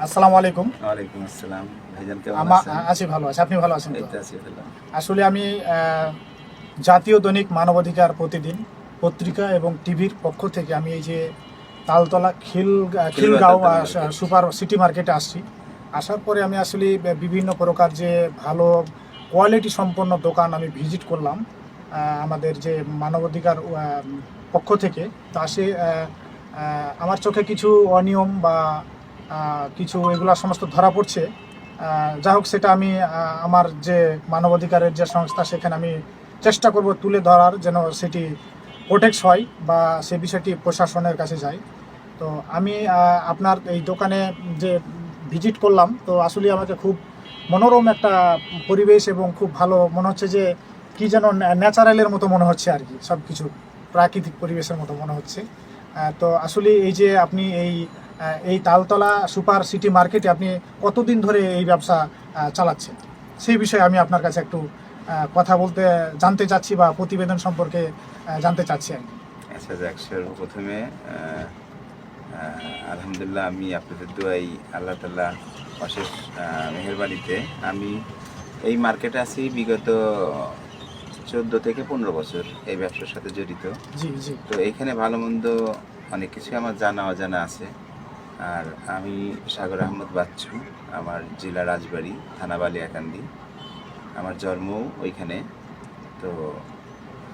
আসসালামু আলাইকুম। ওয়ালাইকুম আসসালাম। ভাইজান কেমন আছেন? আছি, ভালো আছি। আপনি ভালো আছেন এই তো? তো আছি ভালো। আসলে আমি জাতীয় দৈনিক মানবাধিকার প্রতিদিন পত্রিকা এবং টিভির পক্ষ থেকে আমি এই যে Taltala Khilgaon Khilgaon Taltala market. Super city মার্কেটে আসছি। আসার পরে আমি আসলে বিভিন্ন প্রকার যে ভালো কোয়ালিটি সম্পন্ন দোকান আমি ভিজিট করলাম আমাদের যে মানবাধিকার পক্ষ থেকে। তা সে আমার চোখে কিছু অনিয়ম বা কিছু এগুলা সমস্ত ধরা পড়ছে। যা হোক, সেটা আমি আমার যে মানবাধিকারের যে সংস্থা, সেখানে আমি চেষ্টা করব তুলে ধরার, যেন সেটি প্রোটেক্ট হয় বা সে বিষয়টি প্রশাসনের কাছে যায়। তো আমি আপনার এই দোকানে যে ভিজিট করলাম, তো আসলে আমাকে খুব মনোরম একটা পরিবেশ এবং খুব ভালো মনে হচ্ছে, যে কি যেন ন্যাচারালের মতো মনে হচ্ছে আর কি, সব কিছু প্রাকৃতিক পরিবেশের মতো মনে হচ্ছে। তো আসলে এই যে আপনি এই তালতলা সুপার সিটি মার্কেটে আপনি কতদিন ধরে এই ব্যবসা চালাচ্ছেন, সেই বিষয়ে আমি আপনার কাছে একটু কথা বলতে জানতে চাচ্ছি, বা প্রতিবেদন সম্পর্কে জানতে চাচ্ছি আর কি। আচ্ছা যাক, সর্বপ্রথমে আলহামদুলিল্লাহ, আমি আপনাদের দোয়াই আল্লাহ তাআলা অশেষ মেহেরবানিতে আমি এই মার্কেটে আছি বিগত 14 থেকে 15 বছর এই ব্যবসার সাথে জড়িত। জি, জি। তো এইখানে ভালো মন্দ অনেক কিছু আমার জানা অজানা আছে। আর আমি সাগর আহমদ বাচ্চু, আমার জেলা রাজবাড়ী, থানা বালিয়াকান্দি, আমার জন্মও ওইখানে। তো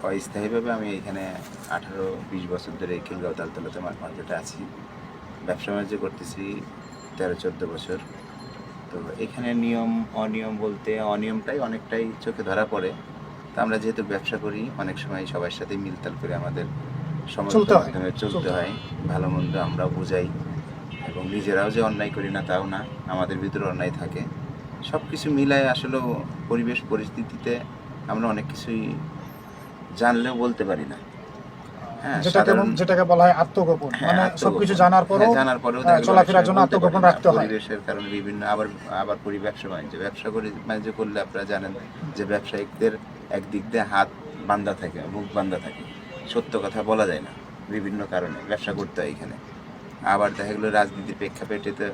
অস্থায়ীভাবে আমি এখানে 18-20 বছর ধরে খিলগাঁও তালতলাতে মার্কেটে আছি, ব্যবসা বাণিজ্য করতেছি 13-14 বছর। তো এখানে নিয়ম অনিয়ম বলতে অনিয়মটাই অনেকটাই চোখে ধরা পড়ে। তো আমরা যেহেতু ব্যবসা করি, অনেক সময় সবার সাথে মিলতাল করে আমাদের চলতে সমাজের হয়। মাধ্যমে চলতে হয়। ভালো মন্দ আমরাও বুঝাই, এবং নিজেরাও যে অন্যায় করি না তাও না, আমাদের ভিতরে অন্যায় থাকে। সব কিছু মিলায় আসলে পরিবেশ পরিস্থিতিতে আমরা অনেক কিছুই জানলেও বলতে পারি না। হ্যাঁ, সাধারণ যেটাকে বলা হয় আত্মগোপন, মানে সবকিছু জানার পরেও জানার পরেও দেখা গেলো অনেক চলাফেরার সময় জন্য বলতে পারি আত্মগোপন না। রাখতে হয়। পরিবেশের কারণে বিভিন্ন আবার করি ব্যবসা বাণিজ্য। বাণিজ্য করলে আপনারা জানেন যে ব্যবসায়িকদের একদিক দিয়ে হাত বান্ধা থাকে, মুখ বান্ধা থাকে, সত্য কথা বলা যায় না, বিভিন্ন কারণে ব্যবসা করতে হয় এখানে। আবার দেখা গেলো রাজনীতির প্রেক্ষাপটে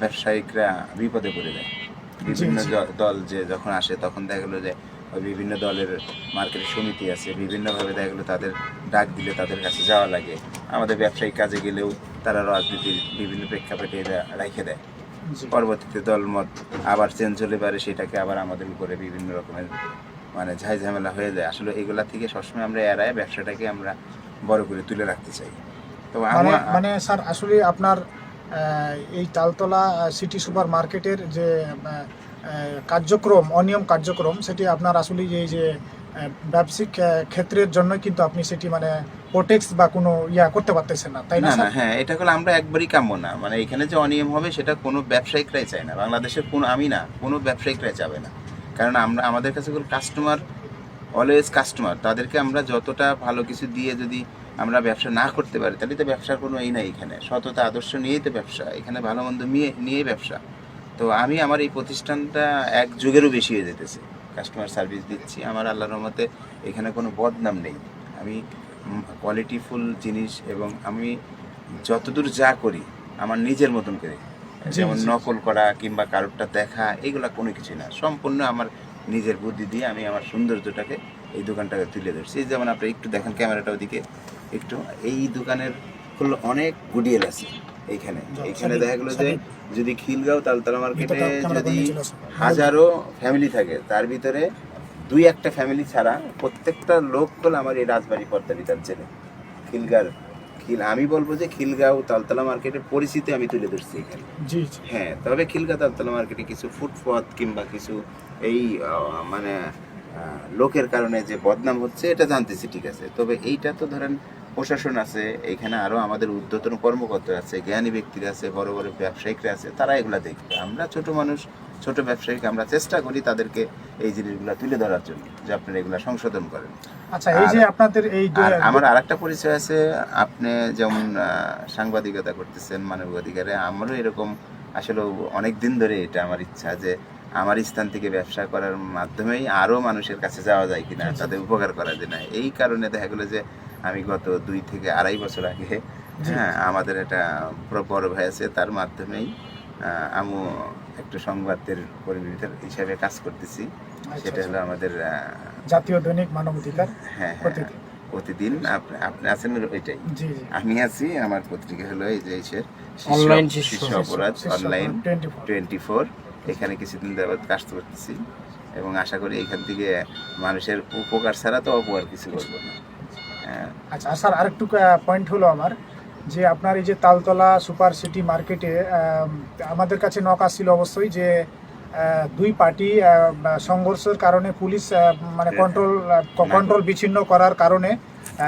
ব্যবসায়িকরা বিপদে পড়ে যায়। জি, বিভিন্ন জি। দল যে যখন আসে, তখন দেখা গেলো যে ওই বিভিন্ন দলের মার্কেটের সমিতি আছে, বিভিন্নভাবে দেখা গেলো তাদের ডাক দিলে তাদের কাছে যাওয়া লাগে। আমাদের ব্যবসায়িক কাজে গেলেও তারা রাজনীতির বিভিন্ন প্রেক্ষাপটে এটা রেখে দেয়। জি। পরবর্তীতে দলমত আবার চেঞ্জ হলে পারে, সেটাকে আবার আমাদের উপরে বিভিন্ন রকমের মানে ঝাই ঝামেলা হয়ে যায়। আসলে এগুলা থেকে সবসময় আমরা এড়ায় ব্যবসাটাকে আমরা বড় করে তুলে রাখতে চাই। তো মানে আমার মানে স্যার, আসলে আপনার এই তালতলা সিটি সুপার মার্কেটের যে কার্যক্রম, অনিয়ম কার্যক্রম, সেটি আপনার আসলে এই যে ব্যবসায়িক ক্ষেত্রের জন্য কিন্তু আপনি সেটি মানে প্রোটেক্স বা কোনো করতে পারতেছেন না, তাই না না না, স্যার? হ্যাঁ, এটা হলো আমরা একবারই কাম্য না। মানে এখানে যে অনিয়ম হবে সেটা কোনো ব্যবসায়িকরাই চায় না, বাংলাদেশের কোনো, আমি না, কোনো ব্যবসায়িকরাই চাবে না। কারণ আমরা, আমাদের কাছে কাস্টমার অলওয়েজ কাস্টমার, তাদেরকে আমরা যতটা ভালো কিছু দিয়ে যদি আমরা ব্যবসা না করতে পারি, তাহলে তো ব্যবসার কোনো নাই এখানে। সততা আদর্শ নিয়েই তো ব্যবসা, এখানে ভালো মন্দ নিয়েই ব্যবসা। তো আমি আমার এই প্রতিষ্ঠানটা 1 যুগেরও বেশি হয়ে যেতেছে কাস্টমার সার্ভিস দিচ্ছি। আমার আল্লাহর রহমতে এখানে কোনো বদনাম নেই। আমি কোয়ালিটিফুল জিনিস, এবং আমি যতদূর যা করি আমার নিজের মতন করে, জি, যেমন জি। নকল করা কিংবা কারোরটা দেখা, এগুলা কোনো কিছু না। সম্পূর্ণ আমার নিজের বুদ্ধি দিয়ে আমি আমার সৌন্দর্যটাকে এই দোকানটাকে তুলে ধরছি। যেমন আপনি একটু দেখেন ক্যামেরাটা ওদিকে একটু, এই দোকানের হলো অনেক গুডিয়েল আছে এইখানে। এইখানে দেখা গেলো যে যদি খিলগাঁও তালতলা মার্কেটে যদি হাজারো ফ্যামিলি থাকে, তার ভিতরে 2-1টা ফ্যামিলি ছাড়া প্রত্যেকটা লোক হলো আমার এই রাজবাড়ি পর্দারিতার জেলে। আমি বলবো যে খিলগাঁও তালতলা মার্কেটের পরিচিতি আমি তুলে ধরছি এখানে। জি, জি। হ্যাঁ, তবে খিলগাঁও তালতলা মার্কেটে কিছু ফুটপাত কিংবা কিছু এই মানে লোকের কারণে যে বদনাম হচ্ছে এটা জানতেছি, ঠিক আছে। তবে এইটা তো ধরেন প্রশাসন আছে এইখানে, আরও আমাদের ঊর্ধ্বতন কর্মকর্তা আছে, জ্ঞানী ব্যক্তিরা আছে, বড় বড় ব্যবসায়িকরা আছে, তারা এগুলা দেখবে। আমরা ছোট মানুষ, ছোট ব্যবসায়িক, আমরা চেষ্টা করি তাদেরকে এই জিনিসগুলো তুলে ধরার জন্য, যে আপনারা এগুলা সংশোধন করেন। আচ্ছা, এই যে আপনাদের এই আর আমার আরেকটা পরিচয় আছে, আপনি যেমন সাংবাদিকতা করতেছেন মানবাধিকারে, আমারও এরকম আসলে অনেক দিন ধরে এটা আমার ইচ্ছা যে আমার স্থান থেকে ব্যবসা করার মাধ্যমেই আরও মানুষের কাছে যাওয়া যায় কিনা, তাদের উপকার করা যায় না। এই কারণে দেখা গেলো যে আমি গত 2 থেকে আড়াই বছর আগে, হ্যাঁ, আমাদের একটা বড় ভাই আছে, তার মাধ্যমেই আমি একটু সংবাদের পরিবেশ হিসাবে কাজ করতেছি। সেটা হলো আমাদের জাতীয় দৈনিক মানবাধিকার হ্যাঁ প্রতিদিন। প্রতিদিন আপনি আছেন ওইটাই, জি জি। আমি আছি। আমার পত্রিকা হলো এই যে অনলাইন শীর্ষ অপরাধ অনলাইন 24। এখানে কিছুদিন যাবত কাজ করতেছি এবং আশা করি এখান থেকে মানুষের উপকার ছাড়া তো অপকার কিছু করবো না। আচ্ছা স্যার, আরেকটু পয়েন্ট হলো আমার, যে আপনার এই যে তালতলা সুপার সিটি মার্কেটে আমাদের কাছে নক আসছিল অবশ্যই যে দুই পার্টি সংঘর্ষের কারণে পুলিশ মানে কন্ট্রোল বিচ্ছিন্ন করার কারণে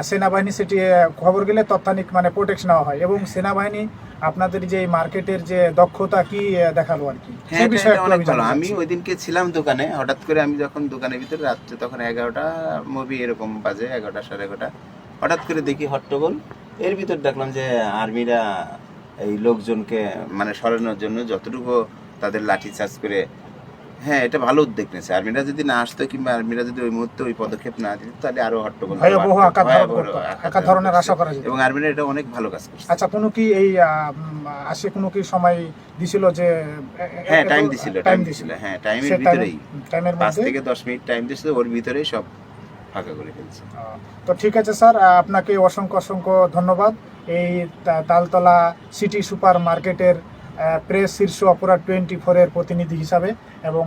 সেনাবাহিনী সেটি খবর গেলে তৎক্ষণিক মানে প্রোটেকশন নেওয়া হয়, এবং সেনাবাহিনী আপনাদের যে মার্কেটের যে দক্ষতা কি দেখালো আর কি, হ্যাঁ, সেই বিষয়ে এটা একটু অনেক আমি ভালো। জানতে আমি চাচ্ছি। ওই দিনকে ছিলাম দোকানে, হঠাৎ করে আমি যখন দোকানের ভিতরে রাত্রে তখন 11টা মুভি এরকম বাজে, 11টা সাড়ে 11টা, হঠাৎ করে দেখি হট্টগোল। এর ভিতর দেখলাম যে আর্মিরা এই লোকজনকে মানে সরানোর জন্য যতটুকু তাদের লাঠি চার্জ করে, হ্যাঁ এটা ভালো উদ্যোগ নিয়েছে। আর্মিরা যদি না আসতো কিংবা আর্মিরা যদি ওই মুহূর্তে ওই পদক্ষেপ না দিত তাহলে আরো হট্টগোল ভয়াবহ আকার ধারণ ভয়াবহ করতো, আকার আকার ধারণ ধরনের করছে। আশা করা যেত। এবং আর্মিরা এটা অনেক ভালো কাজ করছে। আচ্ছা, কোনো কি এই আসে কোনো কি সময় দিছিল যে হ্যাঁ টাইম দিছিল, হ্যাঁ টাইমের ভিতরেই টাইমের 5 মধ্যে? থেকে 10 মিনিট টাইম দিয়েছিল, ওর ভিতরেই সব ফাঁকা করে ফেলছে। তো ঠিক আছে স্যার, আপনাকে অসংখ্য অসংখ্য ধন্যবাদ। এই তালতলা সিটি সুপার মার্কেটের প্রেস শীর্ষ অপরাধ 24-এর প্রতিনিধি হিসাবে এবং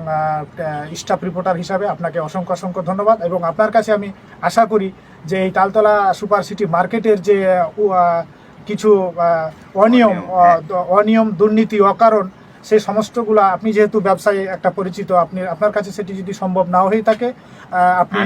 স্টাফ রিপোর্টার হিসাবে আপনাকে অসংখ্য অসংখ্য ধন্যবাদ। এবং আপনার কাছে আমি আশা করি যে এই তালতলা সুপার সিটি মার্কেটের যে কিছু অনিয়ম দুর্নীতি অকারণ সেই সমস্তগুলা, আপনি যেহেতু ব্যবসায়ী একটা পরিচিত, আপনার কাছে সেটি যদি সম্ভব নাও হয়ে থাকে আপনি